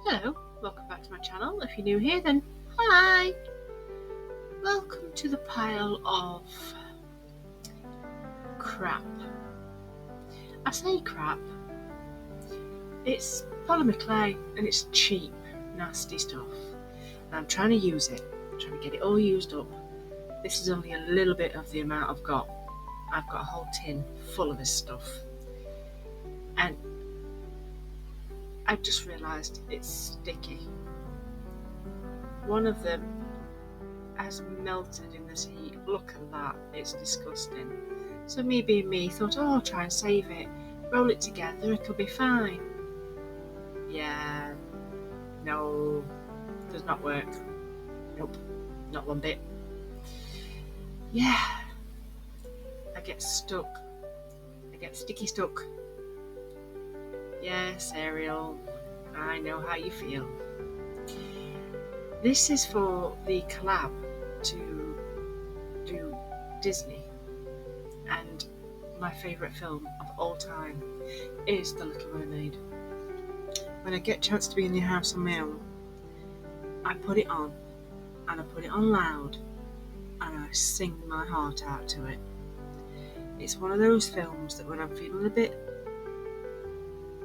Hello, welcome back to my channel. If you're new here, then hi! Welcome to the pile of crap. I say crap. It's polymer clay and it's cheap, nasty stuff. And I'm trying to use it. I'm trying to get it all used up. This is only a little bit of the amount I've got. I've got a whole tin full of this stuff. And I've just realised it's sticky. One of them has melted in this heat. Look at that, it's disgusting. So me being me, thought, oh, I'll try and save it. Roll it together, it'll be fine. Yeah, no, does not work. Nope, not one bit. Yeah, I get stuck. I get sticky stuck. Yes, Ariel, I know how you feel. This is for the collab to do Disney, and my favourite film of all time is The Little Mermaid. When I get a chance to be in the house on my own, I put it on, and I put it on loud, and I sing my heart out to it. It's one of those films that when I'm feeling a bit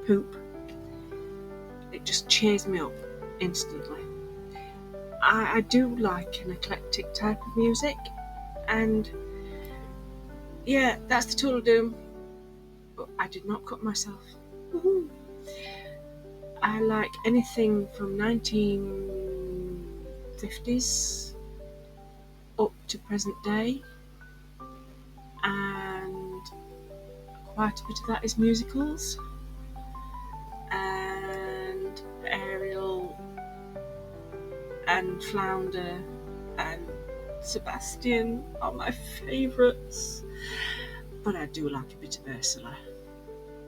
poop, it just cheers me up instantly. I do like an eclectic type of music, and yeah, that's the Tool of Doom, but I did not cut myself. Woohoo. I like anything from 1950s up to present day, and quite a bit of that is musicals, and Ariel and Flounder and Sebastian are my favourites, but I do like a bit of Ursula.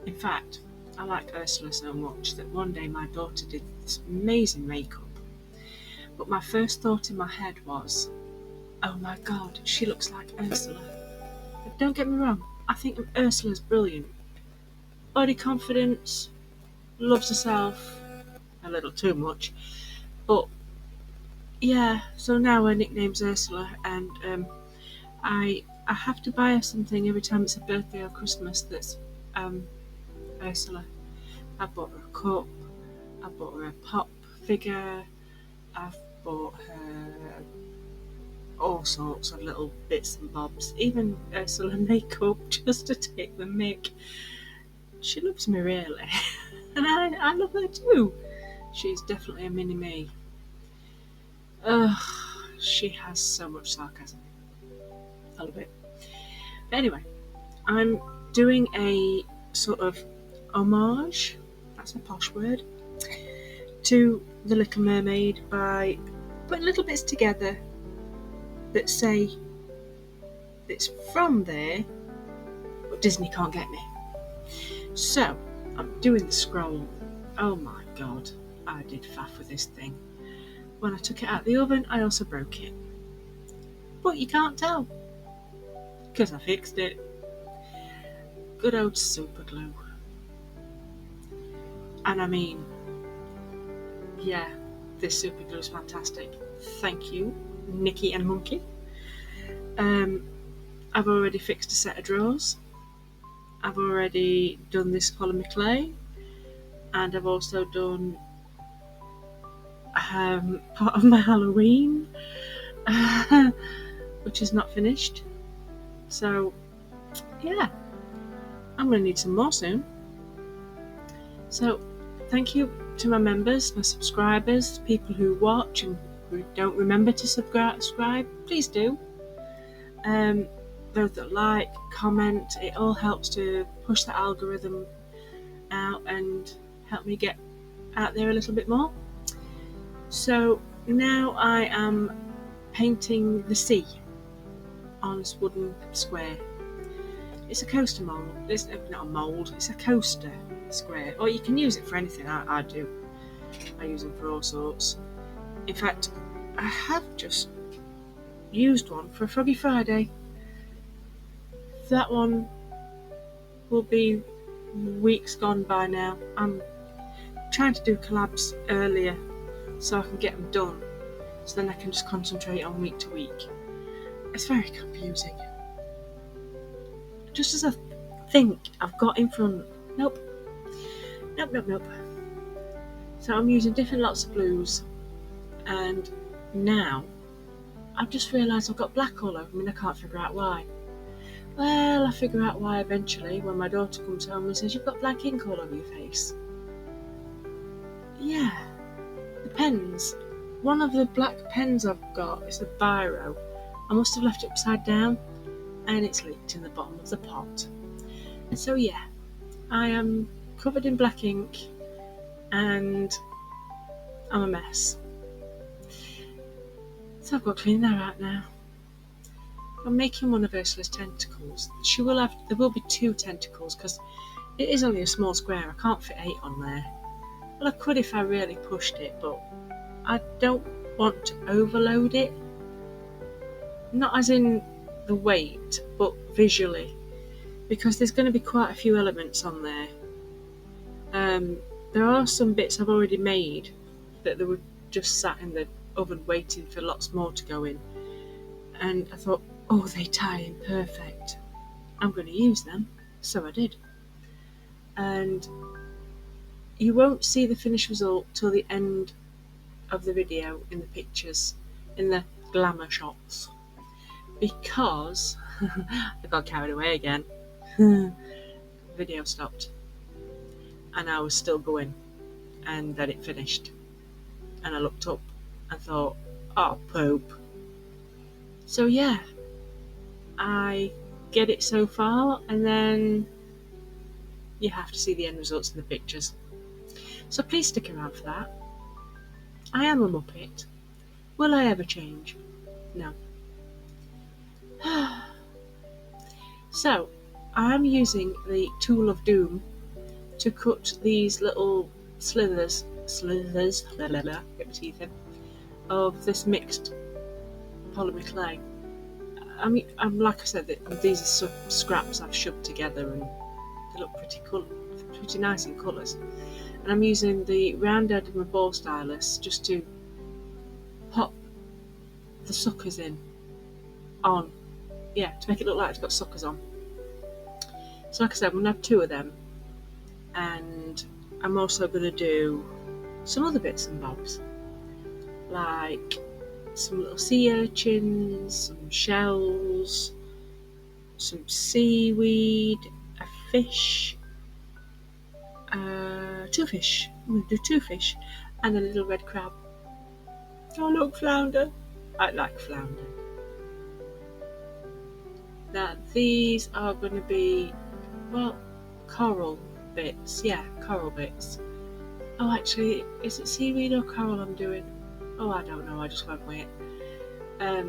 In fact, I like Ursula so much that one day my daughter did this amazing makeup, but my first thought in my head was, oh my god, she looks like Ursula. But don't get me wrong, I think Ursula's brilliant. Body confidence, loves herself, a little too much, but yeah, so now her nickname's Ursula, and I have to buy her something every time it's a birthday or Christmas that's Ursula. I bought her a cup, I bought her a pop figure, I've bought her all sorts of little bits and bobs, even Ursula makeup, just to take the mick. She loves me really, and I love her too. She's definitely a mini me. Ugh, she has so much sarcasm. I love it. But anyway, I'm doing a sort of homage, that's a posh word, to The Little Mermaid by putting little bits together that say it's from there, but Disney can't get me. So, I'm doing the scroll. Oh my god, I did faff with this thing. When I took it out of the oven, I also broke it. But you can't tell, because I fixed it. Good old super glue. And I mean, yeah, this super glue is fantastic. Thank you, Nikki and Monkey. I've already fixed a set of drawers. I've already done this polymer clay, and I've also done part of my Halloween, which is not finished. So yeah, I'm going to need some more soon. So thank you to my members, my subscribers, people who watch and who don't remember to subscribe. Please do. Those that like, comment, it all helps to push the algorithm out and help me get out there a little bit more. So now I am painting the sea on this wooden square. It's a coaster mould. It's not a mould, it's a coaster square. Or you can use it for anything. I do. I use them for all sorts. In fact, I have just used one for a Froggy Friday. That one will be weeks gone by now. I'm trying to do collabs earlier so I can get them done, so then I can just concentrate on week to week. It's very confusing. Just as I think I've got in front, nope. So I'm using different lots of blues, and now I've just realised I've got black all over me and I can't figure out why. Well, I figure out why eventually when my daughter comes home and says, "You've got black ink all over your face." Yeah, the pens. One of the black pens I've got is a biro. I must have left it upside down and it's leaked in the bottom of the pot. So yeah, I am covered in black ink and I'm a mess. So I've got to clean that out now. I'm making one of Ursula's tentacles. There will be 2 tentacles because it is only a small square. I can't fit 8 on there. Well, I could if I really pushed it, but I don't want to overload it. Not as in the weight, but visually, because there's going to be quite a few elements on there. There are some bits I've already made that they were just sat in the oven waiting for lots more to go in, and I thought, oh, they tie in perfect, I'm going to use them. So I did, and you won't see the finished result till the end of the video in the pictures, in the glamour shots, because I got carried away again. Video stopped and I was still going, and then it finished and I looked up and thought, oh poop. So yeah, I get it so far and then you have to see the end results in the pictures. So please stick around for that. I am a Muppet. Will I ever change? No. So I'm using the tool of doom to cut these little slithers, get my teeth in, of this mixed polymer clay. I mean, like I said, these are some scraps I've shoved together and they look pretty nice in colours. And I'm using the round end of my ball stylus just to pop the suckers on. Yeah, to make it look like it's got suckers on. So like I said, I'm going to have 2 of them, and I'm also going to do some other bits and bobs, like some little sea urchins, some shells, some seaweed, a fish, 2 fish. I'm going to do 2 fish and a little red crab. Oh look, flounder. I like flounder. Now these are going to be, well, coral bits. Yeah, coral bits. Oh, actually, is it seaweed or coral I'm doing? Oh, I don't know, I just went with it.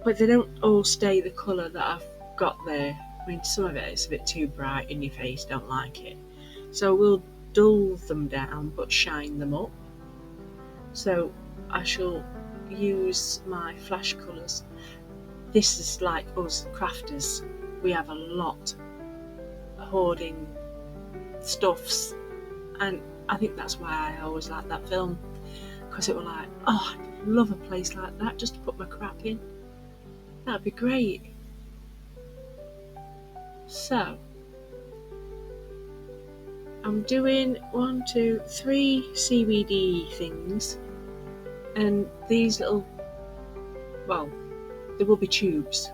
But they don't all stay the colour that I've got there. I mean, some of it is a bit too bright in your face, don't like it. So we'll dull them down but shine them up. So I shall use my flash colours. This is like us crafters. We have a lot of hoarding stuffs, and I think that's why I always like that film, because it was like, oh, I'd love a place like that just to put my crap in. That'd be great. So I'm doing 1, 2, 3 seaweedy things, and these little, well, there will be tubes,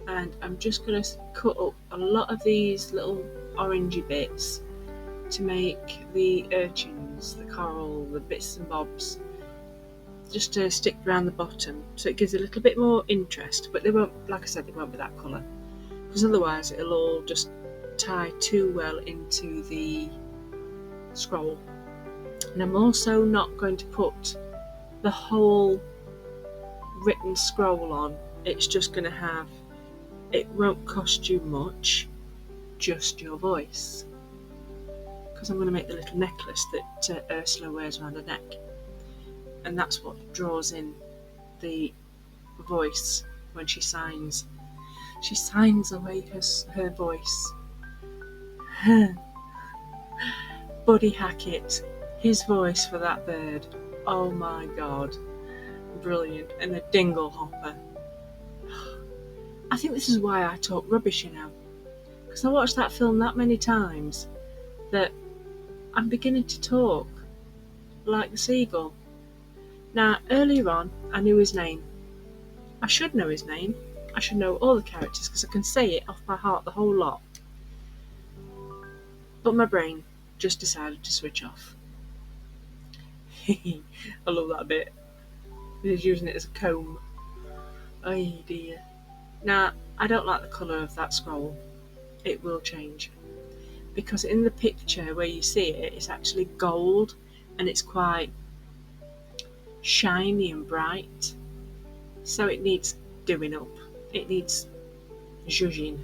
and I'm just going to cut up a lot of these little orangey bits to make the urchins, the coral, the bits and bobs, just to stick around the bottom, so it gives a little bit more interest. But they won't, like I said, they won't be that colour, because otherwise it'll all just tie too well into the scroll. And I'm also not going to put the whole written scroll on. It's just going to have, it won't cost you much, just your voice, because I'm going to make the little necklace that Ursula wears around her neck, and that's what draws in the voice when she signs. She signs away her voice. Buddy Hackett, his voice for that bird, oh my god, brilliant. And the dingle hopper. I think this is why I talk rubbish, because I watched that film that many times that I'm beginning to talk like the seagull. Now, earlier on, I knew his name. I should know his name. I should know all the characters because I can say it off by heart, the whole lot. But my brain just decided to switch off. I love that bit. He's using it as a comb. Oh dear. Now, I don't like the colour of that scroll. It will change. Because in the picture where you see it, it's actually gold and it's quite shiny and bright. So it needs doing up. It needs zhuzhing.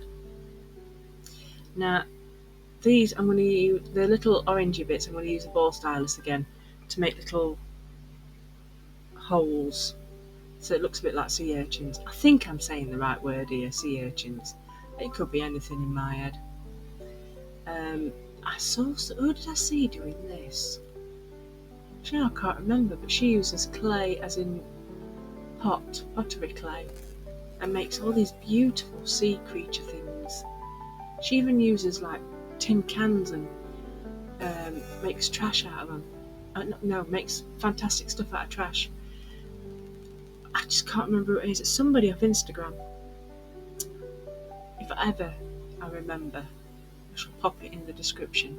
Now, these I'm going to use, the little orangey bits, I'm going to use a ball stylus again to make little holes. So it looks a bit like sea urchins. I think I'm saying the right word here, sea urchins. It could be anything in my head. I saw, who did I see doing this? Actually, I can't remember, but she uses clay as in pottery clay, and makes all these beautiful sea creature things. She even uses like tin cans and makes trash out of them. Makes fantastic stuff out of trash. I just can't remember who it is. It's somebody off Instagram. If ever I remember, I shall pop it in the description.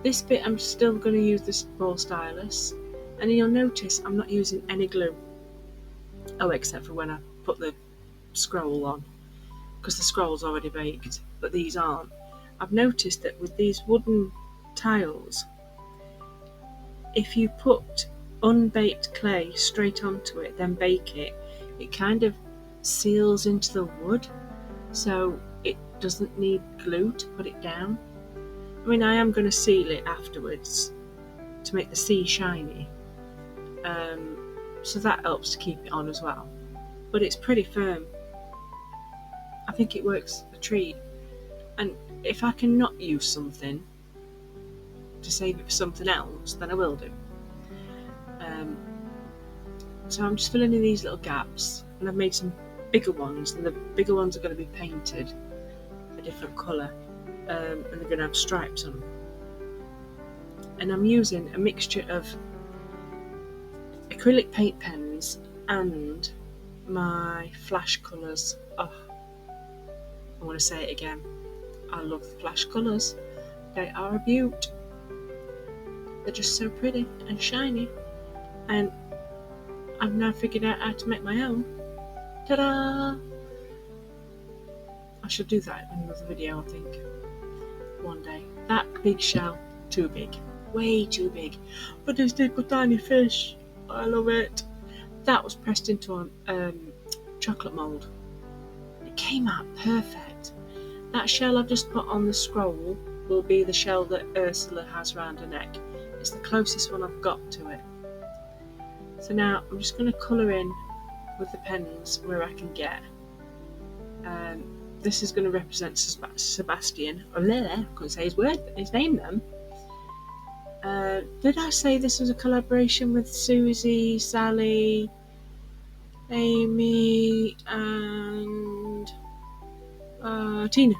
This bit I'm still going to use this ball stylus, and you'll notice I'm not using any glue. Oh, except for when I put the scroll on, because the scroll's already baked, but these aren't. I've noticed that with these wooden tiles, if you put unbaked clay straight onto it, then bake it, it kind of seals into the wood, so it doesn't need glue to put it down. I mean, I am going to seal it afterwards to make the sea shiny, so that helps to keep it on as well. But it's pretty firm. I think it works a treat. And if I can not use something to save it for something else, then I will do. So I'm just filling in these little gaps, and I've made some bigger ones, and the bigger ones are going to be painted a different colour, and they're going to have stripes on them. And I'm using a mixture of acrylic paint pens and my flash colours. Oh, I want to say it again. I love the flash colours. They are a beaut. They're just so pretty and shiny. And I've now figured out how to make my own. Ta-da! I should do that in another video, I think. One day. That big shell, too big. Way too big. But this little tiny fish, I love it. That was pressed into a chocolate mould. It came out perfect. That shell I've just put on the scroll will be the shell that Ursula has round her neck. It's the closest one I've got to it. So now I'm just going to colour in with the pens where I can get. This is going to represent Sebastian. I couldn't say his name then. Did I say this was a collaboration with Susie, Sally, Amy, and Tina?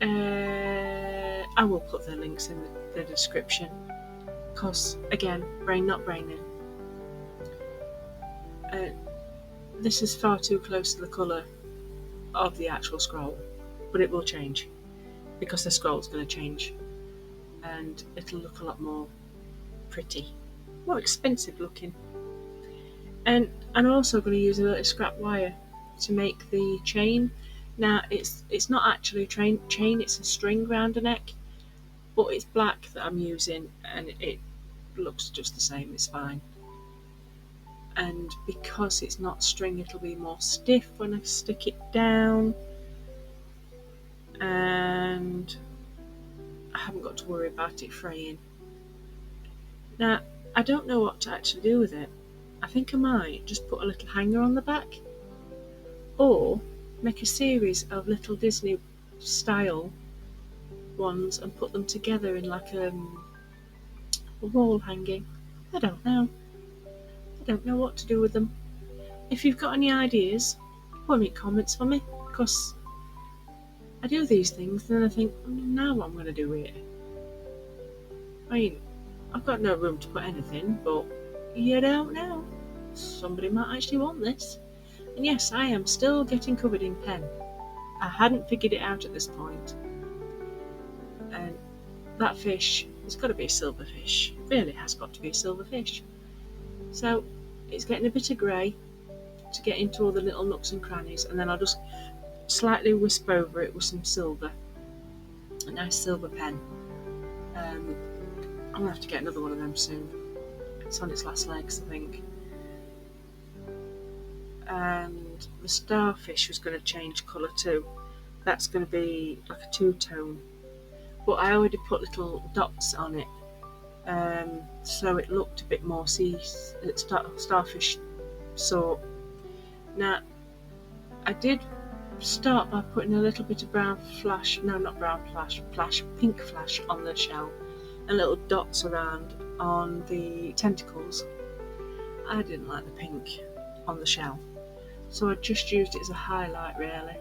I will put the links in the description, because again, brain not braining. This is far too close to the colour of the actual scroll, but it will change because the scroll's going to change and it'll look a lot more pretty, more expensive looking. And I'm also going to use a little scrap wire to make the chain. Now it's not actually a chain, it's a string round the neck, but it's black that I'm using and it looks just the same, it's fine. And because it's not string, it'll be more stiff when I stick it down, and I haven't got to worry about it fraying. Now, I don't know what to actually do with it. I think I might just put a little hanger on the back, or make a series of little Disney style ones and put them together in like a wall hanging. I don't know. I don't know what to do with them. If you've got any ideas, put me comments for me, because I do these things and then I think, now what I'm going to do with it. I mean, I've got no room to put anything, but you don't know. Somebody might actually want this. And yes, I am still getting covered in pen. I hadn't figured it out at this point. And that fish, it's got to be a silverfish. It really has got to be a silverfish. So it's getting a bit of grey to get into all the little nooks and crannies, and then I'll just slightly wisp over it with some silver. A nice silver pen. I'm going to have to get another one of them soon. It's on its last legs, I think. And the starfish was going to change colour too. That's going to be like a two-tone. But I already put little dots on it, so it looked a bit more starfish sort. Now, I did start by putting a little bit of pink flash on the shell and little dots around on the tentacles. I didn't like the pink on the shell, so I just used it as a highlight really.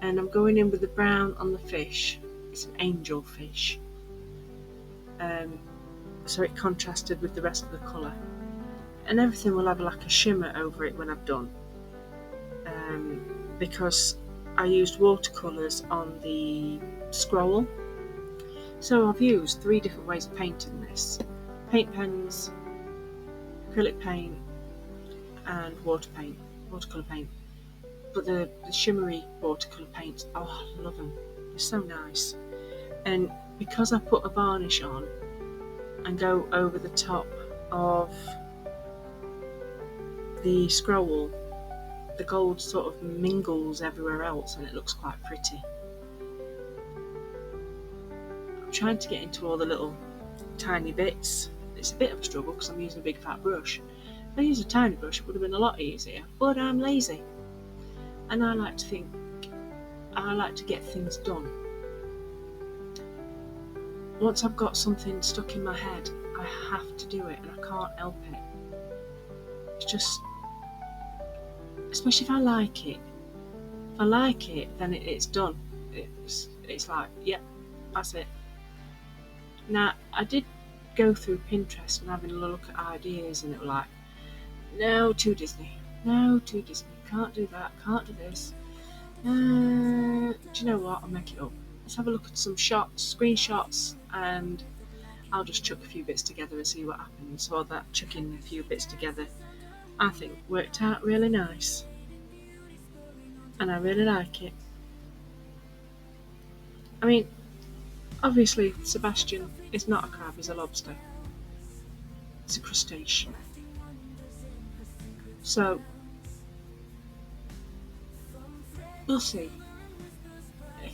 And I'm going in with the brown on the fish. It's an angel fish, so it contrasted with the rest of the colour, and everything will have like a shimmer over it when I've done, because I used watercolours on the scroll. So I've used 3 different ways of painting this: paint pens, acrylic paint and watercolour paint. But the shimmery watercolour paints, oh, I love them. They're so nice. And because I put a varnish on and go over the top of the scroll, the gold sort of mingles everywhere else and it looks quite pretty. I'm trying to get into all the little tiny bits. It's a bit of a struggle because I'm using a big fat brush. If I used a tiny brush, it would have been a lot easier, but I'm lazy. And I like to get things done. Once I've got something stuck in my head, I have to do it and I can't help it. It's just, especially if I like it. If I like it, then it's done. It's like, yep, that's it. Now, I did go through Pinterest and having a look at ideas, and it was like, no, too Disney. No, too Disney. Can't do that. Can't do this. Do you know what? I'll make it up. Let's have a look at some screenshots, and I'll just chuck a few bits together and see what happens. So that chucking a few bits together, I think, worked out really nice. And I really like it. I mean, obviously, Sebastian is not a crab, he's a lobster. It's a crustacean. So, we'll see.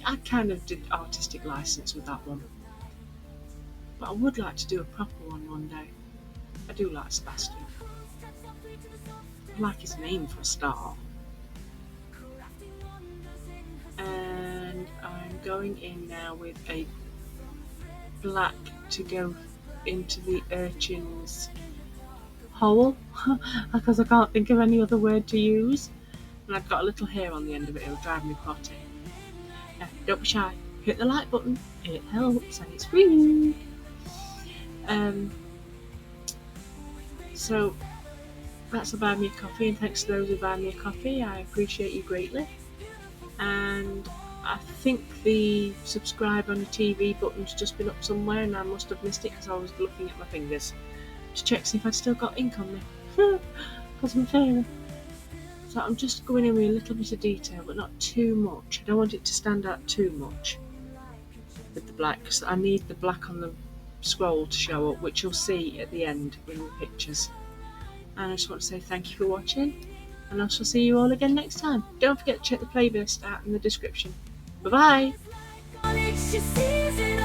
I kind of did artistic license with that one. But I would like to do a proper one day. I do like Sebastian. I like his name for a start. And I'm going in now with a black to go into the urchin's hole because I can't think of any other word to use, and I've got a little hair on the end of it. It'll drive me potty. Don't be shy, hit the like button, it helps and it's free. So that's a buy me a coffee, and thanks to those who buy me a coffee, I appreciate you greatly. And I think the subscribe on the TV button's just been up somewhere and I must have missed it because I was looking at my fingers to check see if I'd still got ink on me because I'm fairy. So I'm just going in with a little bit of detail, but not too much. I don't want it to stand out too much with the black, because I need the black on the scroll to show up, which you'll see at the end in the pictures. And I just want to say thank you for watching, and I shall see you all again next time. Don't forget to check the playlist out in the description. Bye bye!